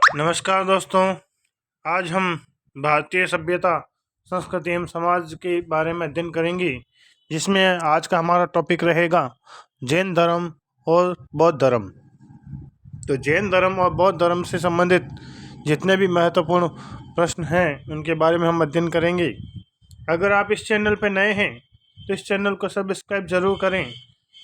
नमस्कार दोस्तों। आज हम भारतीय सभ्यता, संस्कृति एवं समाज के बारे में अध्ययन करेंगे, जिसमें आज का हमारा टॉपिक रहेगा जैन धर्म और बौद्ध धर्म। तो जैन धर्म और बौद्ध धर्म से संबंधित जितने भी महत्वपूर्ण प्रश्न हैं उनके बारे में हम अध्ययन करेंगे। अगर आप इस चैनल पर नए हैं तो इस चैनल को सब्सक्राइब जरूर करें,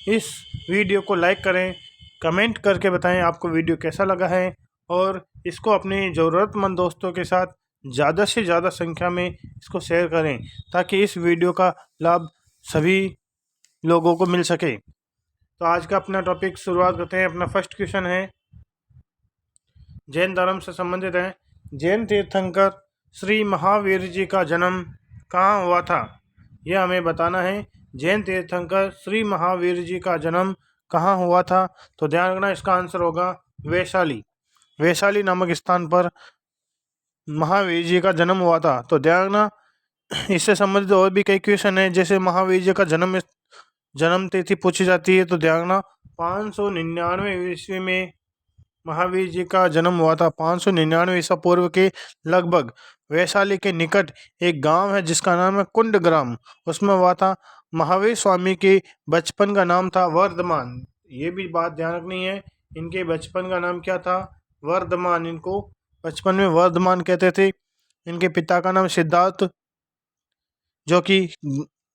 इस वीडियो को लाइक करें, कमेंट करके बताएं आपको वीडियो कैसा लगा है और इसको अपने ज़रूरतमंद दोस्तों के साथ ज़्यादा से ज़्यादा संख्या में इसको शेयर करें, ताकि इस वीडियो का लाभ सभी लोगों को मिल सके। तो आज का अपना टॉपिक शुरुआत करते हैं। अपना फर्स्ट क्वेश्चन है, जैन धर्म से संबंधित है। जैन तीर्थंकर श्री महावीर जी का जन्म कहाँ हुआ था? यह हमें बताना है। जैन तीर्थंकर श्री महावीर जी का जन्म कहाँ हुआ था? तो ध्यान रखना, इसका आंसर होगा वैशाली। वैशाली नामक स्थान पर महावीर जी का जन्म हुआ था। तो ध्यान रखना, इससे संबंधित और भी कई क्वेश्चन है, जैसे महावीर जी का जन्म तिथि पूछी जाती है। तो ध्यान रखना, 599 ईस्वी में महावीर जी का जन्म हुआ था। 599 ईसा पूर्व के लगभग वैशाली के निकट एक गांव है जिसका नाम है कुंडग्राम, उसमें हुआ था। महावीर स्वामी के बचपन का नाम था वर्धमान। ये भी बात ध्यान रखनी है, इनके बचपन का नाम क्या था? वर्धमान। इनको बचपन में वर्धमान कहते थे। इनके पिता का नाम सिद्धार्थ, जो कि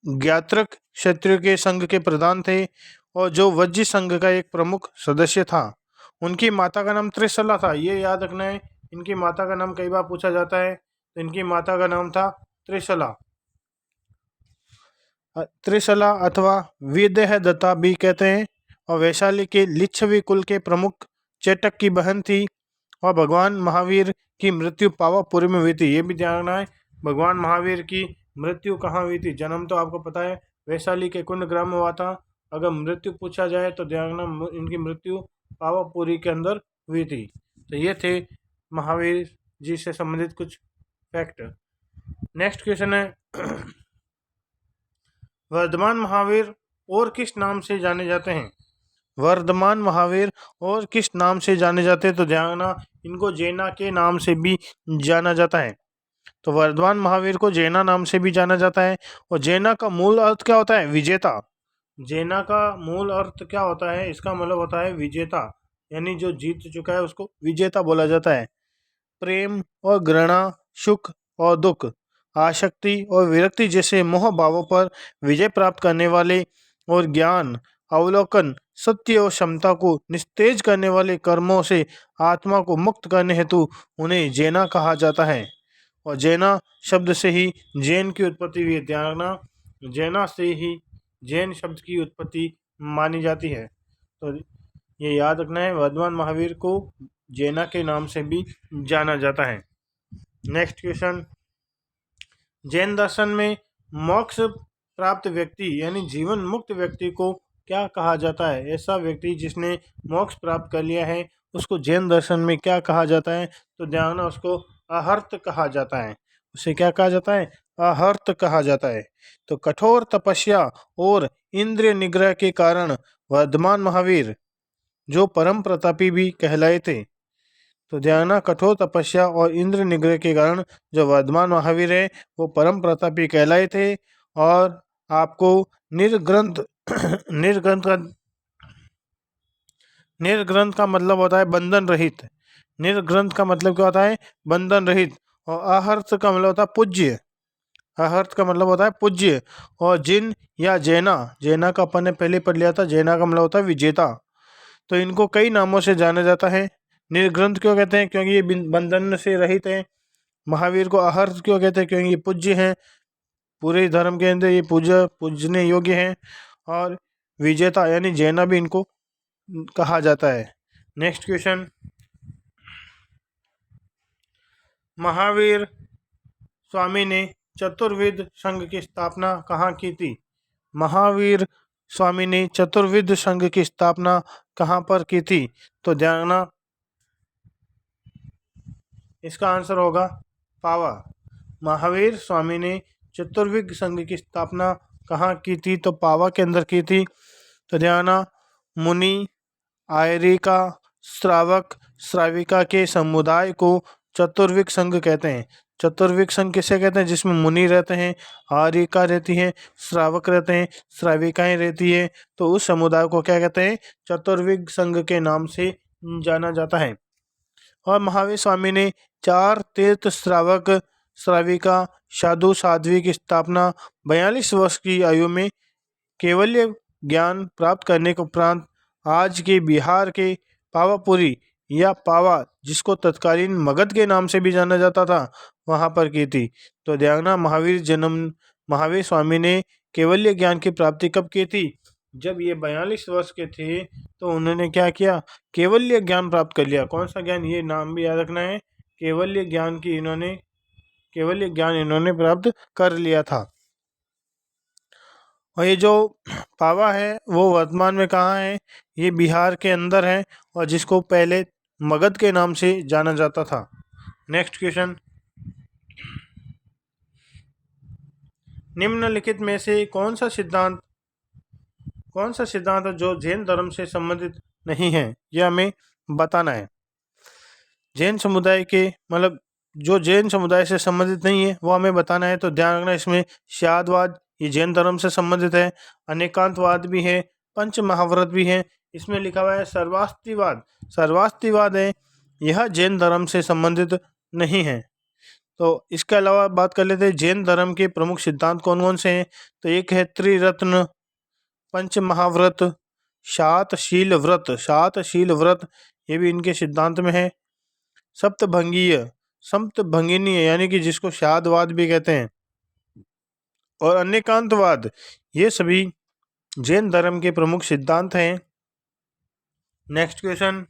ज्ञात्रक क्षत्रिय के संघ के प्रधान थे और जो वज्जी संघ का एक प्रमुख सदस्य था। उनकी माता का नाम त्रिशला था। ये याद रखना है, इनकी माता का नाम कई बार पूछा जाता है। तो इनकी माता का नाम था त्रिशला। त्रिशला अथवा विदेह दत्ता भी कहते हैं, और वैशाली के लिच्छवी कुल के प्रमुख चेटक की बहन थी। और भगवान महावीर की मृत्यु पावापुरी में हुई थी। ये भी ध्यान रखना है, भगवान महावीर की मृत्यु कहाँ हुई थी? जन्म तो आपको पता है वैशाली के कुंडग्राम में हुआ था। अगर मृत्यु पूछा जाए तो ध्यान रखना, इनकी मृत्यु पावापुरी के अंदर हुई थी। तो ये थे महावीर जी से संबंधित कुछ फैक्ट। नेक्स्ट क्वेश्चन है, वर्धमान महावीर और किस नाम से जाने जाते हैं? वर्धमान महावीर और किस नाम से जाने जाते हैं? तो ध्यान रखना, इनको जैना के नाम से भी जाना जाता है। तो वर्धमान महावीर को जैना नाम से भी जाना जाता है। और जैना का मूल अर्थ क्या होता है? विजेता। जैना का मूल अर्थ क्या होता है? इसका मतलब होता है विजेता, यानी जो जीत चुका है उसको विजेता बोला जाता है। प्रेम और घृणा, सुख और दुख, आसक्ति और विरक्ति जैसे मोह भावों पर विजय प्राप्त करने वाले और ज्ञान, अवलोकन, सत्य और क्षमता को निस्तेज करने वाले कर्मों से आत्मा को मुक्त करने हेतु उन्हें जैना कहा जाता है। और जैना शब्द से ही जैन की उत्पत्ति हुई है। ध्यान रखना, जैना से ही जैन शब्द की उत्पत्ति मानी जाती है। तो ये याद रखना है, वर्धमान महावीर को जैना के नाम से भी जाना जाता है। नेक्स्ट क्वेश्चन, जैन दर्शन में मोक्ष प्राप्त व्यक्ति यानी जीवन मुक्त व्यक्ति को क्या कहा जाता है? ऐसा व्यक्ति जिसने मोक्ष प्राप्त कर लिया है उसको जैन दर्शन में क्या कहा जाता है? तो ध्यान रखना, उसको अहर्त कहा जाता है। उसे क्या कहा जाता है? अहर्त कहा जाता है। तो कठोर तपस्या और इंद्रिय निग्रह के कारण वर्धमान महावीर जो परम प्रतापी भी कहलाए थे। तो ध्यान, कठोर तपस्या और इंद्र निग्रह के कारण जो वर्धमान महावीर है वो परम प्रतापी कहलाए थे। और आपको निर्ग्रंथ निर्ग्रंथ का मतलब होता है बंधन रहित। निर्ग्रंथ का मतलब क्या होता है? बंधन रहित। और अहर्त का मतलब होता है पूज्य। अहर्त का मतलब होता है पूज्य। और जिन या जैना, जैना का अपन ने पहले पढ़ लिया था, जैना का मतलब होता है विजेता। तो इनको कई नामों से जाना जाता है। निर्ग्रंथ क्यों कहते हैं? क्योंकि ये बंधन से रहित हैं। महावीर को अहर्त क्यों कहते हैं? क्योंकि ये पूज्य हैं, पूरे धर्म के अंदर ये पूजने योग्य हैं। और विजेता यानी जैना भी इनको कहा जाता है। नेक्स्ट क्वेश्चन, महावीर स्वामी ने चतुर्विद संघ की स्थापना कहाँ की थी? महावीर स्वामी ने चतुर्विद संघ की स्थापना कहाँ पर की थी? तो ध्यान रखना, इसका आंसर होगा पावा। महावीर स्वामी ने चतुर्विद संघ की स्थापना कहाँ की थी? तो पावा के अंदर की थी। तो ध्यान, मुनि, आयरिका, श्रावक, श्राविका के समुदाय को चतुर्विक संघ कहते हैं। चतुर्विक संघ किसे कहते हैं? जिसमें मुनि रहते हैं, आर्यिका रहती हैं, श्रावक रहते हैं, श्राविकाएं रहती है, तो उस समुदाय को क्या कहते हैं? चतुर्विक संघ के नाम से जाना जाता है। और महावीर स्वामी ने 4 तीर्थ श्रावक, श्राविका, साधु साध्वी की स्थापना 42 वर्ष की आयु में केवल्य ज्ञान प्राप्त करने के उपरांत आज के बिहार के पावापुरी या पावा, जिसको तत्कालीन मगध के नाम से भी जाना जाता था, वहाँ पर की थी। तो ध्यान, महावीर स्वामी ने केवल्य ज्ञान की प्राप्ति कब की थी? जब ये 42 वर्ष के थे तो उन्होंने क्या किया? केवल्य ज्ञान प्राप्त कर लिया। कौन सा ज्ञान? ये नाम भी याद रखना है, केवल्य ज्ञान इन्होंने प्राप्त कर लिया था। और ये जो पावा है वो वर्तमान में कहाँ है? ये बिहार के अंदर है, और जिसको पहले मगध के नाम से जाना जाता था। नेक्स्ट क्वेश्चन, निम्नलिखित में से कौन सा सिद्धांत जो जैन धर्म से संबंधित नहीं है, यह हमें बताना है। जैन समुदाय के मतलब जो जैन समुदाय से संबंधित नहीं है वो हमें बताना है। तो ध्यान रखना, इसमें शादवाद ये जैन धर्म से संबंधित है, अनेकांतवाद भी है, पंच महाव्रत भी है। इसमें लिखा हुआ है सर्वास्तिवाद है, यह जैन धर्म से संबंधित नहीं है। तो इसके अलावा बात कर लेते हैं जैन धर्म के प्रमुख सिद्धांत कौन कौन से हैं। तो एक है त्रिरत्न, पंच महाव्रत, सात शील व्रत, ये भी इनके सिद्धांत में है। सप्तभंगिनी यानी कि जिसको शादवाद भी कहते हैं, और अनेकांतवाद, ये सभी जैन धर्म के प्रमुख सिद्धांत हैं। नेक्स्ट क्वेश्चन,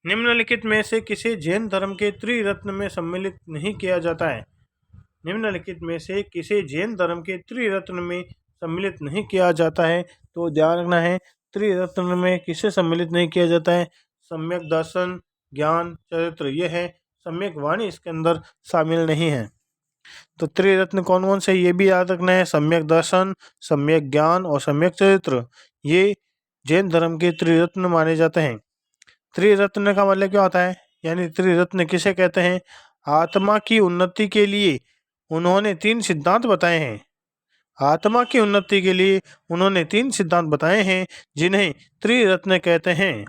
निम्नलिखित में से किसे जैन धर्म के त्रिरत्न में सम्मिलित नहीं किया जाता है? निम्नलिखित में से किसे जैन धर्म के त्रिरत्न में सम्मिलित नहीं किया जाता है? तो ध्यान रखना है, त्रिरत्न में किसे सम्मिलित नहीं किया जाता है? सम्यक दर्शन, ज्ञान, चरित्र, ये है। सम्यक वाणी इसके अंदर शामिल नहीं है। तो त्रिरत्न कौन कौन से, ये भी याद रखना है। सम्यक दर्शन, सम्यक ज्ञान और सम्यक चरित्र, ये जैन धर्म के त्रिरत्न माने जाते हैं। त्रिरत्न का मतलब क्या होता है? यानी त्रिरत्न किसे कहते हैं? आत्मा की उन्नति के लिए उन्होंने 3 सिद्धांत बताए हैं। आत्मा की उन्नति के लिए उन्होंने 3 सिद्धांत बताए हैं, जिन्हें त्रिरत्न कहते हैं।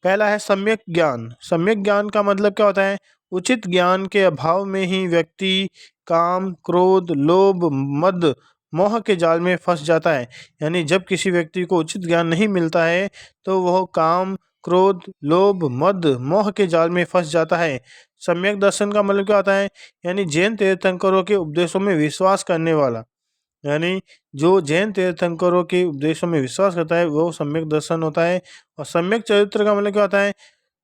पहला है सम्यक ज्ञान। सम्यक ज्ञान का मतलब क्या होता है? उचित ज्ञान के अभाव में ही व्यक्ति काम, क्रोध, लोभ, मद, मोह के जाल में फंस जाता है। यानी जब किसी व्यक्ति को उचित ज्ञान नहीं मिलता है तो वह काम, क्रोध, लोभ, मद, मोह के जाल में फंस जाता है। सम्यक दर्शन का मतलब क्या होता है? यानी जैन तीर्थंकरों के उपदेशों में विश्वास करने वाला, यानी जो जैन तीर्थंकरों के उपदेशों में विश्वास करता है वो सम्यक दर्शन होता है। और सम्यक चरित्र का मतलब क्या होता है?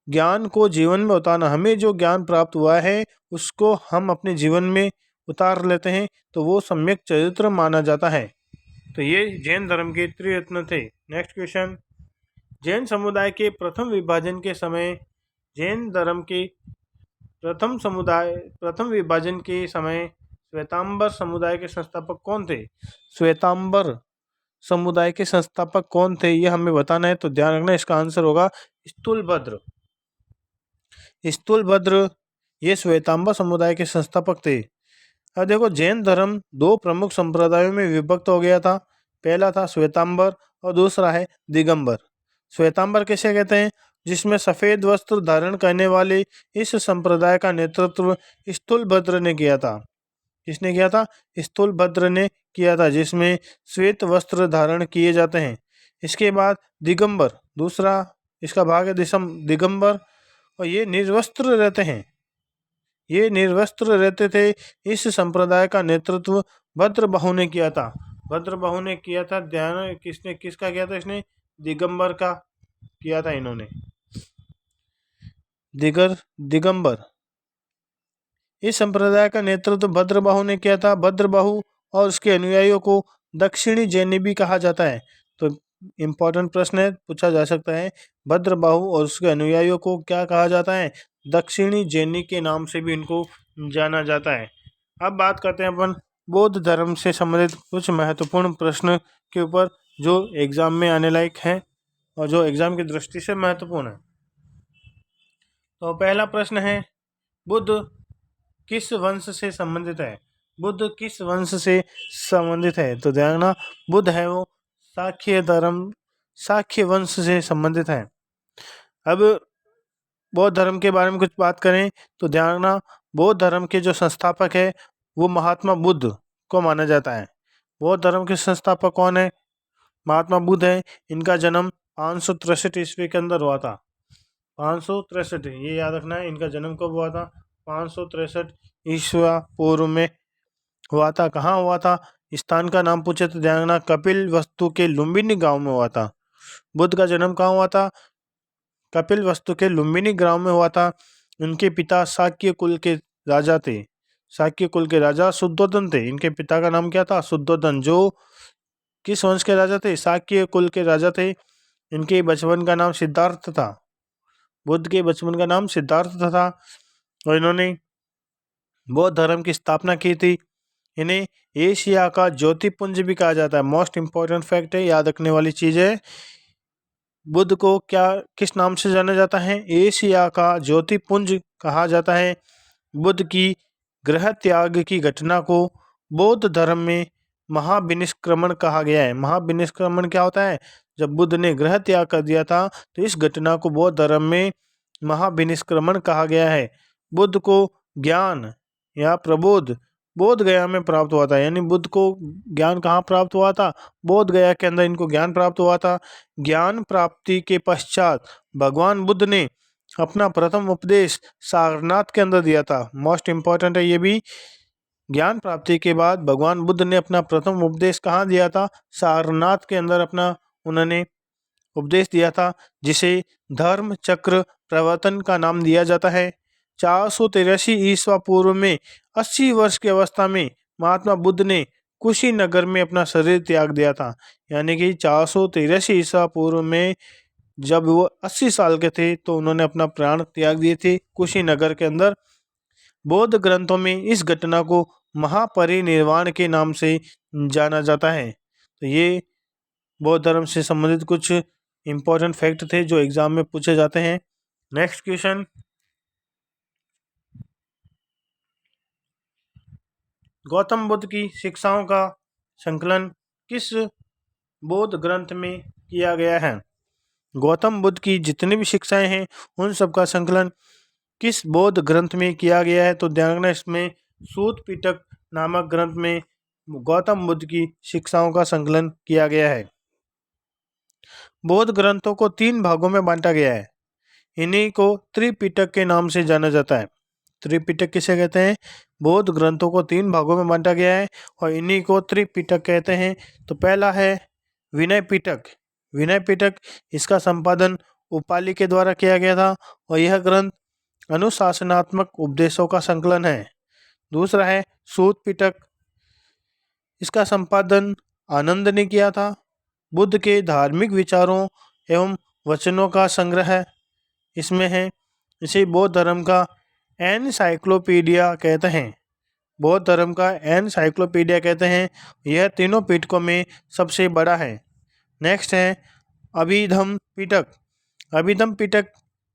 ज्ञान को जीवन में उतारना। हमें जो ज्ञान प्राप्त हुआ है उसको हम अपने जीवन में उतार लेते हैं, तो वो सम्यक चरित्र माना जाता है। तो ये जैन धर्म के त्रिरत्न थे। नेक्स्ट क्वेश्चन, जैन समुदाय के प्रथम विभाजन के समय जैन धर्म के प्रथम विभाजन के समय श्वेतांबर समुदाय के संस्थापक कौन थे? श्वेतांबर समुदाय के संस्थापक कौन थे, ये हमें बताना है। तो ध्यान रखना, इसका आंसर होगा स्थूलभद्र। स्थूलभद्र ये श्वेतांबर समुदाय के संस्थापक थे। अब देखो, जैन धर्म 2 प्रमुख संप्रदायों में विभक्त हो गया था। पहला था श्वेतांबर और दूसरा है दिगंबर। श्वेतांबर किसे कहते हैं? जिसमें सफेद वस्त्र धारण करने वाले इस संप्रदाय का नेतृत्व स्थूलभद्र ने किया था। किसने किया था? स्थूलभद्र ने किया था, जिसमें श्वेत वस्त्र धारण किए जाते हैं। इसके बाद दिगंबर, दूसरा इसका भाग है दिगंबर, और ये निर्वस्त्र रहते हैं। ये निर्वस्त्र रहते थे। इस संप्रदाय का नेतृत्व भद्रबाहु ने किया था। भद्रबाहु ने किया था। ध्यान, किसका किया था? इसने दिगंबर का किया था इन्होंने। दिगंबर, इस संप्रदाय का नेतृत्व भद्रबाहु ने किया था। भद्रबाहु और उसके अनुयायियों को दक्षिणी जैनी भी कहा जाता है। तो इम्पोर्टेंट प्रश्न है, पूछा जा सकता है, भद्रबाहु और उसके अनुयायियों को क्या कहा जाता है? दक्षिणी जैनी के नाम से भी इनको जाना जाता है। अब बात करते हैं अपन बौद्ध धर्म से संबंधित कुछ महत्वपूर्ण प्रश्न के ऊपर जो एग्जाम में आने लायक हैं और जो एग्जाम की दृष्टि से महत्वपूर्ण है। तो पहला प्रश्न है, बुद्ध किस वंश से संबंधित है? बुद्ध किस वंश से संबंधित है? तो ध्यान रखना, बुद्ध है वो शाक्य वंश से संबंधित है। अब बौद्ध धर्म के बारे में कुछ बात करें तो ध्यान रखना, बौद्ध धर्म के जो संस्थापक है वो महात्मा बुद्ध को माना जाता है। बौद्ध धर्म के संस्थापक कौन है? महात्मा बुद्ध है। इनका जन्म 563 ईस्वी के अंदर हुआ था। 563, ये याद रखना है, इनका जन्म कब हुआ था? 563 ईस्वी पूर्व में हुआ था। कहाँ हुआ था? स्थान का नाम पूछे तो ध्यान रखना, कपिल वस्तु के लुम्बिनी गांव में हुआ था। बुद्ध का जन्म कहाँ हुआ था? कपिल वस्तु के लुम्बिनी गांव में हुआ था। उनके पिता शाक्य कुल के राजा थे। शाक्य कुल के राजा शुद्धोधन थे। इनके पिता का नाम क्या था? शुद्धोधन। जो किस वंश के राजा थे? शाक्य कुल के राजा थे। इनके बचपन का नाम सिद्धार्थ था। बुद्ध के बचपन का नाम सिद्धार्थ था और इन्होंने बौद्ध धर्म की स्थापना की थी। इन्हें एशिया का ज्योतिपुंज भी कहा जाता है। मोस्ट इंपॉर्टेंट फैक्ट है, याद रखने वाली चीज है। बुद्ध को किस नाम से जाना जाता है? एशिया का ज्योतिपुंज कहा जाता है। बुद्ध की गृह त्याग की घटना को बौद्ध धर्म में महाविनिष्क्रमण कहा गया है। महाविनिष्क्रमण क्या होता है? जब बुद्ध ने गृह त्याग कर दिया था तो इस घटना को बौद्ध धर्म में महाविनिष्क्रमण कहा गया है। बुद्ध को ज्ञान या प्रबोध बोध गया में प्राप्त हुआ था। यानी बुद्ध को ज्ञान कहाँ प्राप्त हुआ था? बोध गया के अंदर इनको ज्ञान प्राप्त हुआ था। ज्ञान प्राप्ति के पश्चात भगवान बुद्ध ने अपना प्रथम उपदेश सारनाथ के अंदर दिया था। मोस्ट इंपॉर्टेंट है ये भी। ज्ञान प्राप्ति के बाद भगवान बुद्ध ने अपना प्रथम उपदेश कहाँ दिया था? सारनाथ के अंदर अपना उन्होंने उपदेश दिया था, जिसे धर्म चक्र प्रवर्तन का नाम दिया जाता है। 483 ईस्वा पूर्व में 80 वर्ष की अवस्था में महात्मा बुद्ध ने कुशीनगर में अपना शरीर त्याग दिया था। यानी कि 483 ईस्वा पूर्व में जब वो 80 साल के थे तो उन्होंने अपना प्राण त्याग दिए थे कुशीनगर के अंदर। बौद्ध ग्रंथों में इस घटना को महापरिनिर्वाण के नाम से जाना जाता है। तो ये बौद्ध धर्म से संबंधित कुछ इंपॉर्टेंट फैक्ट थे जो एग्जाम में पूछे जाते हैं। नेक्स्ट क्वेश्चन, गौतम बुद्ध की शिक्षाओं का संकलन किस बौद्ध ग्रंथ में किया गया है? गौतम बुद्ध की जितनी भी शिक्षाएं हैं उन सब का संकलन किस बौद्ध ग्रंथ में किया गया है? तो ध्यान रखना, इसमें सूत पिटक नामक ग्रंथ में गौतम बुद्ध की शिक्षाओं का संकलन किया गया है। बौद्ध ग्रंथों को 3 भागों में बांटा गया है। इन्हीं को त्रिपिटक के नाम से जाना जाता है। त्रिपिटक किसे कहते हैं? बौद्ध ग्रंथों को 3 भागों में बांटा गया है और इन्हीं को त्रिपिटक कहते हैं। तो पहला है विनय पिटक। विनय पिटक, इसका संपादन उपालि के द्वारा किया गया था और यह ग्रंथ अनुशासनात्मक उपदेशों का संकलन है। दूसरा है सूत पिटक, इसका संपादन आनंद ने किया था। बुद्ध के धार्मिक विचारों एवं वचनों का संग्रह है इसमें है। इसे बौद्ध धर्म का एनसाइक्लोपीडिया कहते हैं। बौद्ध धर्म का एनसाइक्लोपीडिया कहते हैं। यह तीनों पिटकों में सबसे बड़ा है। नेक्स्ट है अभिधम पिटक। अभिधम पिटक,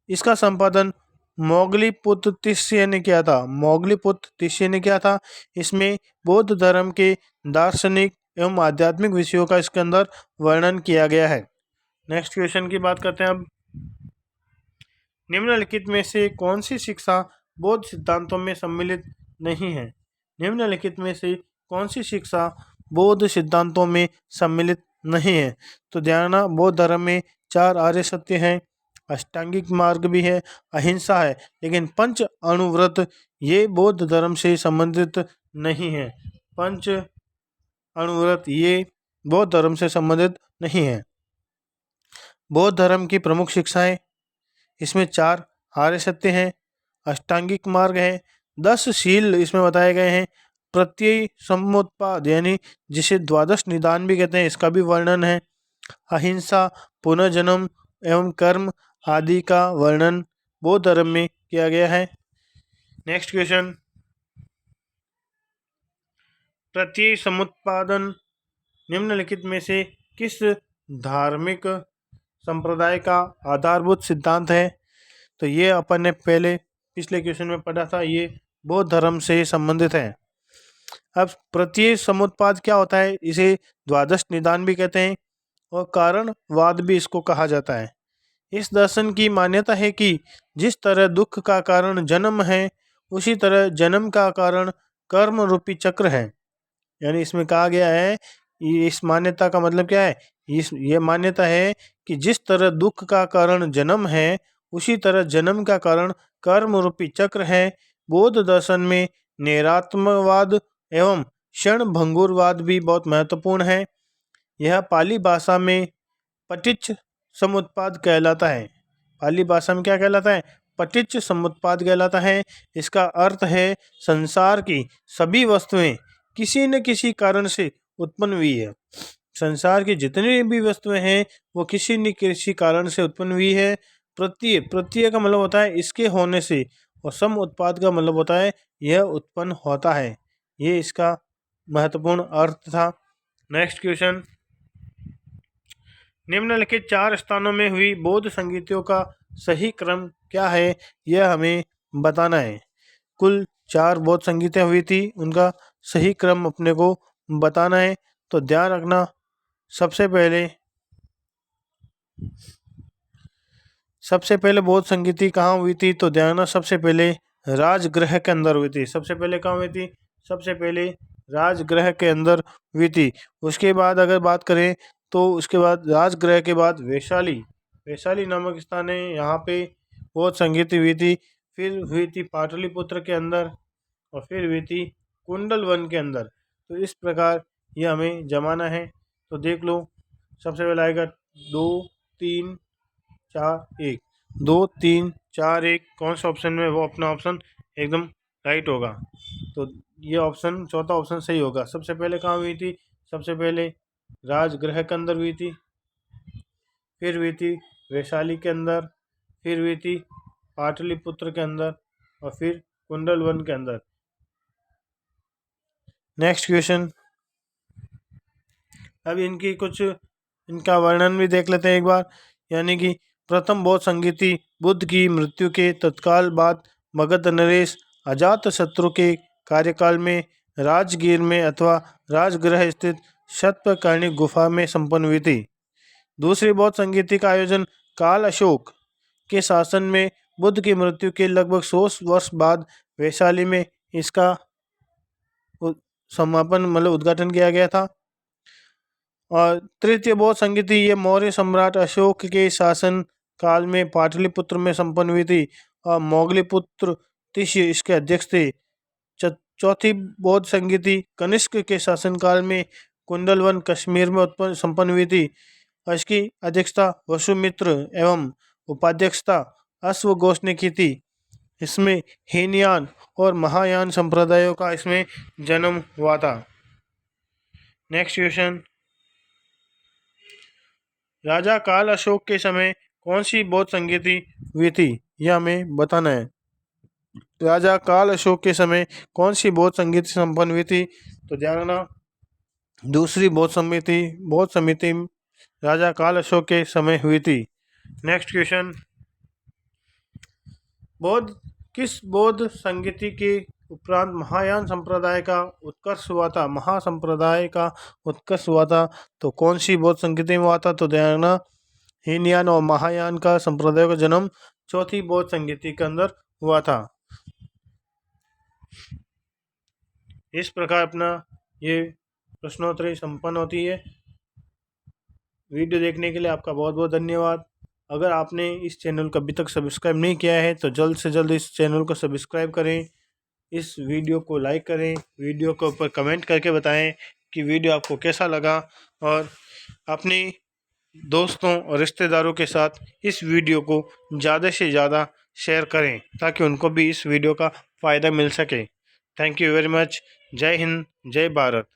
इसका संपादन मोगलीपुत्र तिस्य ने किया था। मोगलीपुत्र तिस्य ने किया था। इसमें बौद्ध धर्म के दार्शनिक एवं आध्यात्मिक विषयों का इसके अंदर वर्णन किया गया है। नेक्स्ट क्वेश्चन की बात करते हैं अब। निम्नलिखित में से कौन सी शिक्षा बौद्ध सिद्धांतों में सम्मिलित नहीं है? निम्नलिखित में से कौन सी शिक्षा बौद्ध सिद्धांतों में सम्मिलित नहीं है? तो ध्यान रखना, बौद्ध धर्म में 4 आर्य सत्य हैं, अष्टांगिक मार्ग भी है, अहिंसा है, लेकिन पंच अणुव्रत ये बौद्ध धर्म से संबंधित नहीं है। पंच अणुव्रत ये बौद्ध धर्म से संबंधित नहीं है। बौद्ध धर्म की प्रमुख शिक्षाएं, इसमें 4 आर्य सत्य हैं, अष्टांगिक मार्ग है, 10 शील इसमें बताए गए हैं, प्रत्यय समुत्पाद यानी जिसे द्वादश निदान भी कहते हैं इसका भी वर्णन है, अहिंसा, पुनर्जन्म एवं कर्म आदि का वर्णन बौद्ध धर्म में किया गया है। नेक्स्ट क्वेश्चन, प्रत्यय समुत्पादन निम्नलिखित में से किस धार्मिक संप्रदाय का आधारभूत सिद्धांत है। तो ये अपन ने पहले पिछले क्वेश्चन में पढ़ा था, ये बौद्ध धर्म से संबंधित है। अब प्रत्यय समुत्पाद क्या होता है, इसे द्वादश निदान भी कहते हैं और कारणवाद भी इसको कहा जाता है। इस दर्शन की मान्यता है कि जिस तरह दुख का कारण जन्म है, उसी तरह जन्म का कारण कर्म रूपी चक्र है। यानी इसमें कहा गया है, इस मान्यता का मतलब क्या है, ये मान्यता है कि जिस तरह दुख का कारण जन्म है, उसी तरह जन्म का कारण कर्म रूपी चक्र है। बौद्ध दर्शन में नैरात्म्यवाद एवं क्षण भंगुरवाद भी बहुत महत्वपूर्ण है। यह पाली भाषा में पटिच्च समुत्पाद कहलाता है। पाली भाषा में क्या कहलाता है, पटिच्च समुत्पाद कहलाता है। इसका अर्थ है संसार की सभी वस्तुएं किसी न किसी कारण से उत्पन्न हुई है। संसार की जितनी भी वस्तुएं हैं वो किसी न किसी कारण से उत्पन्न हुई है। प्रत्यय का मतलब होता है इसके होने से, और सम उत्पाद का मतलब होता है यह उत्पन्न होता है। ये इसका महत्वपूर्ण अर्थ था। नेक्स्ट क्वेश्चन, निम्नलिखित 4 स्थानों में हुई बौद्ध संगीतियों का सही क्रम क्या है, यह हमें बताना है। कुल 4 बौद्ध संगीतें हुई थी, उनका सही क्रम अपने को बताना है। तो ध्यान रखना, सबसे पहले बौद्ध संगीति कहाँ हुई थी, तो ध्यान रखना सबसे पहले राजगृह के अंदर हुई थी। सबसे पहले कहाँ हुई थी, सबसे पहले राजगृह के अंदर हुई थी। उसके बाद अगर बात करें तो उसके बाद राजगृह के बाद वैशाली नामक स्थान है, यहाँ पे बौद्ध संगीत हुई थी। फिर हुई थी पाटलिपुत्र के अंदर, और फिर हुई थी कुंडलवन के अंदर। तो इस प्रकार ये हमें जमाना है। तो देख लो, सबसे पहले आएगा 2 3 4 1, 2 3 4 1, कौन सा ऑप्शन में, वो अपना ऑप्शन एकदम राइट होगा। तो ये ऑप्शन, चौथा ऑप्शन सही होगा। सबसे पहले कहाँ हुई थी, सबसे पहले राजगृह के अंदर हुई थी, फिर हुई थी वैशाली के अंदर, फिर हुई थी पाटलिपुत्र के अंदर, और फिर कुंडलवन के अंदर। नेक्स्ट क्वेश्चन, अब इनका वर्णन भी देख लेते हैं एक बार। यानी कि प्रथम बौद्ध संगीति बुद्ध की मृत्यु के तत्काल बाद मगध नरेश अजातशत्रु के कार्यकाल में राजगीर में अथवा राजगृह स्थित शतकर्णी गुफा में संपन्न हुई थी। दूसरी बौद्ध संगीति का आयोजन काल अशोक के शासन में बुद्ध की मृत्यु के लगभग 100 वर्ष बाद वैशाली में इसका समापन मतलब उद्घाटन किया गया था। और तृतीय बौद्ध संगीति ये मौर्य सम्राट अशोक के शासन काल में पाटलिपुत्र में संपन्न हुई थी, और मोगलीपुत्र तिष्य इसके अध्यक्ष थे। चौथी बौद्ध संगीति कनिष्क के शासनकाल में कुंडलवन कश्मीर में संपन्न हुई थी। इसकी अध्यक्षता वसुमित्र एवं उपाध्यक्षता अश्वघोष ने की थी। इसमें हीनयान और महायान संप्रदायों का इसमें जन्म हुआ था। नेक्स्ट क्वेश्चन, राजा काल अशोक के समय कौन सी बौद्ध संगीति हुई थी, यह हमें बताना है। राजा काल अशोक के समय कौन सी बौद्ध संगीति संपन्न हुई थी, तो ध्यान रखना दूसरी बौद्ध समिति राजा काल अशोक के समय हुई थी। नेक्स्ट क्वेश्चन, किस बौद्ध संगीति के उपरांत महायान संप्रदाय का उत्कर्ष हुआ था, महासंप्रदाय का उत्कर्ष हुआ था, तो कौन सी बौद्ध संगीति में हुआ था, तो ध्यान रखना हीनयान और महायान का संप्रदाय का जन्म चौथी बौद्ध संगीति के अंदर हुआ था। इस प्रकार अपना ये प्रश्नोत्तरी संपन्न होती है। वीडियो देखने के लिए आपका बहुत बहुत धन्यवाद। अगर आपने इस चैनल को अभी तक सब्सक्राइब नहीं किया है तो जल्द से जल्द इस चैनल को सब्सक्राइब करें, इस वीडियो को लाइक करें, वीडियो के ऊपर कमेंट करके बताएं कि वीडियो आपको कैसा लगा, और अपने दोस्तों और रिश्तेदारों के साथ इस वीडियो को ज़्यादा से ज़्यादा शेयर करें ताकि उनको भी इस वीडियो का फ़ायदा मिल सके। Thank you very much. जय हिंद, जय भारत।